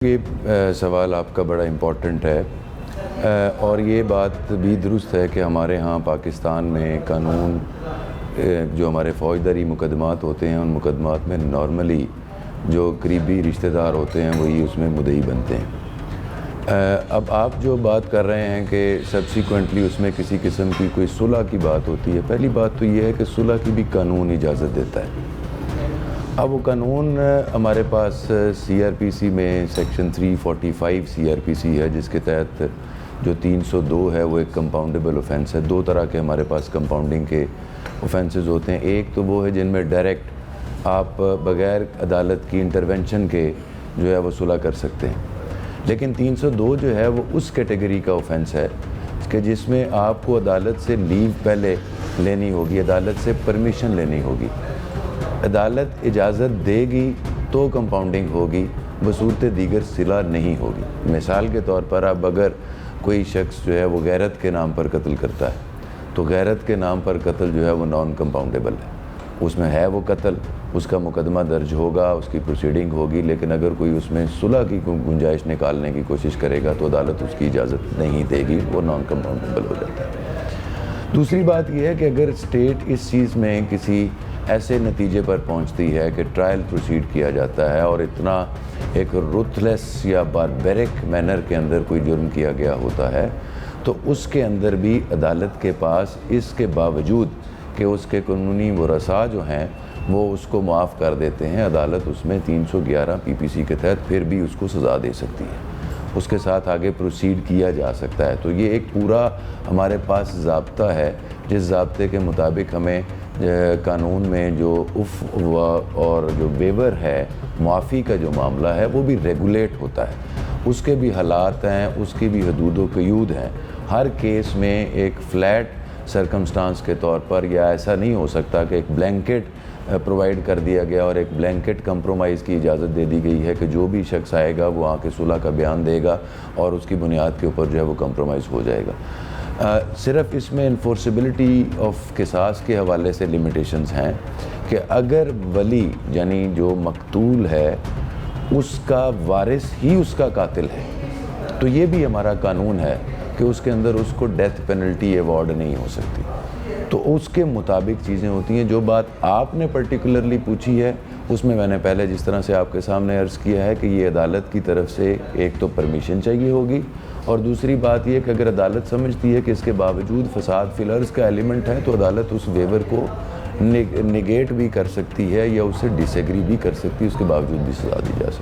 یہ سوال آپ کا بڑا امپورٹنٹ ہے اور یہ بات بھی درست ہے کہ ہمارے ہاں پاکستان میں قانون جو ہمارے فوجداری مقدمات ہوتے ہیں ان مقدمات میں نارملی جو قریبی رشتہ دار ہوتے ہیں وہی اس میں مدعی بنتے ہیں۔ اب آپ جو بات کر رہے ہیں کہ سبسیکوینٹلی اس میں کسی قسم کی کوئی صلح کی بات ہوتی ہے، پہلی بات تو یہ ہے کہ صلح کی بھی قانون اجازت دیتا ہے۔ اب وہ قانون ہمارے پاس سی آر پی سی میں سیکشن 345 سی آر پی سی ہے، جس کے تحت جو 302 ہے وہ ایک کمپاؤنڈیبل اوفینس ہے۔ دو طرح کے ہمارے پاس کمپاؤنڈنگ کے اوفینسز ہوتے ہیں، ایک تو وہ ہے جن میں ڈائریکٹ آپ بغیر عدالت کی انٹرونشن کے جو ہے وہ صلح کر سکتے ہیں، لیکن 302 جو ہے وہ اس کیٹیگری کا اوفینس ہے کہ جس میں آپ کو عدالت سے لیو پہلے لینی ہوگی، عدالت سے پرمیشن لینی ہوگی، عدالت اجازت دے گی تو کمپاؤنڈنگ ہوگی، بصورت دیگر صلح نہیں ہوگی۔ مثال کے طور پر اب اگر کوئی شخص جو ہے وہ غیرت کے نام پر قتل کرتا ہے تو غیرت کے نام پر قتل جو ہے وہ نان کمپاؤنڈیبل ہے، اس میں ہے وہ قتل، اس کا مقدمہ درج ہوگا، اس کی پروسیڈنگ ہوگی، لیکن اگر کوئی اس میں صلح کی گنجائش نکالنے کی کوشش کرے گا تو عدالت اس کی اجازت نہیں دے گی، وہ نان کمپاؤنڈیبل ہو جاتا ہے۔ دوسری بات یہ ہے کہ اگر اسٹیٹ اس چیز میں کسی ایسے نتیجے پر پہنچتی ہے کہ ٹرائل پروسیڈ کیا جاتا ہے اور اتنا ایک رuthless یا باربیرک مینر کے اندر کوئی جرم کیا گیا ہوتا ہے تو اس کے اندر بھی عدالت کے پاس اس کے باوجود کہ اس کے قانونی ورثاء جو ہیں وہ اس کو معاف کر دیتے ہیں، عدالت اس میں 311 پی پی سی کے تحت پھر بھی اس کو سزا دے سکتی ہے، اس کے ساتھ آگے پروسیڈ کیا جا سکتا ہے۔ تو یہ ایک پورا ہمارے پاس ضابطہ ہے جس ضابطے کے مطابق ہمیں قانون میں جو اور جو ویور ہے، معافی کا جو معاملہ ہے وہ بھی ریگولیٹ ہوتا ہے، اس کے بھی حالات ہیں، اس کی بھی حدود و قیود ہیں۔ ہر کیس میں ایک فلیٹ سرکمسٹانس کے طور پر یا ایسا نہیں ہو سکتا کہ ایک بلینکٹ پرووائڈ کر دیا گیا اور ایک بلینکٹ کمپرومائز کی اجازت دے دی گئی ہے کہ جو بھی شخص آئے گا وہ آ کے صلح کا بیان دے گا اور اس کی بنیاد کے اوپر جو ہے وہ کمپرومائز ہو جائے گا۔ صرف اس میں انفورسیبلٹی آف قصاص کے حوالے سے لیمیٹیشنز ہیں کہ اگر ولی یعنی جو مقتول ہے اس کا وارث ہی اس کا قاتل ہے تو یہ بھی ہمارا قانون ہے کہ اس کے اندر اس کو ڈیتھ پینلٹی ایوارڈ نہیں ہو سکتی، تو اس کے مطابق چیزیں ہوتی ہیں۔ جو بات آپ نے پرٹیکولرلی پوچھی ہے اس میں نے پہلے جس طرح سے آپ کے سامنے عرض کیا ہے کہ یہ عدالت کی طرف سے ایک تو پرمیشن چاہیے ہوگی، اور دوسری بات یہ کہ اگر عدالت سمجھتی ہے کہ اس کے باوجود فساد فی الارض کا ایلیمنٹ ہے تو عدالت اس ویور کو نگیٹ بھی کر سکتی ہے یا اسے ڈس ایگری بھی کر سکتی ہے، اس کے باوجود بھی سزا دی جا سکتی ہے۔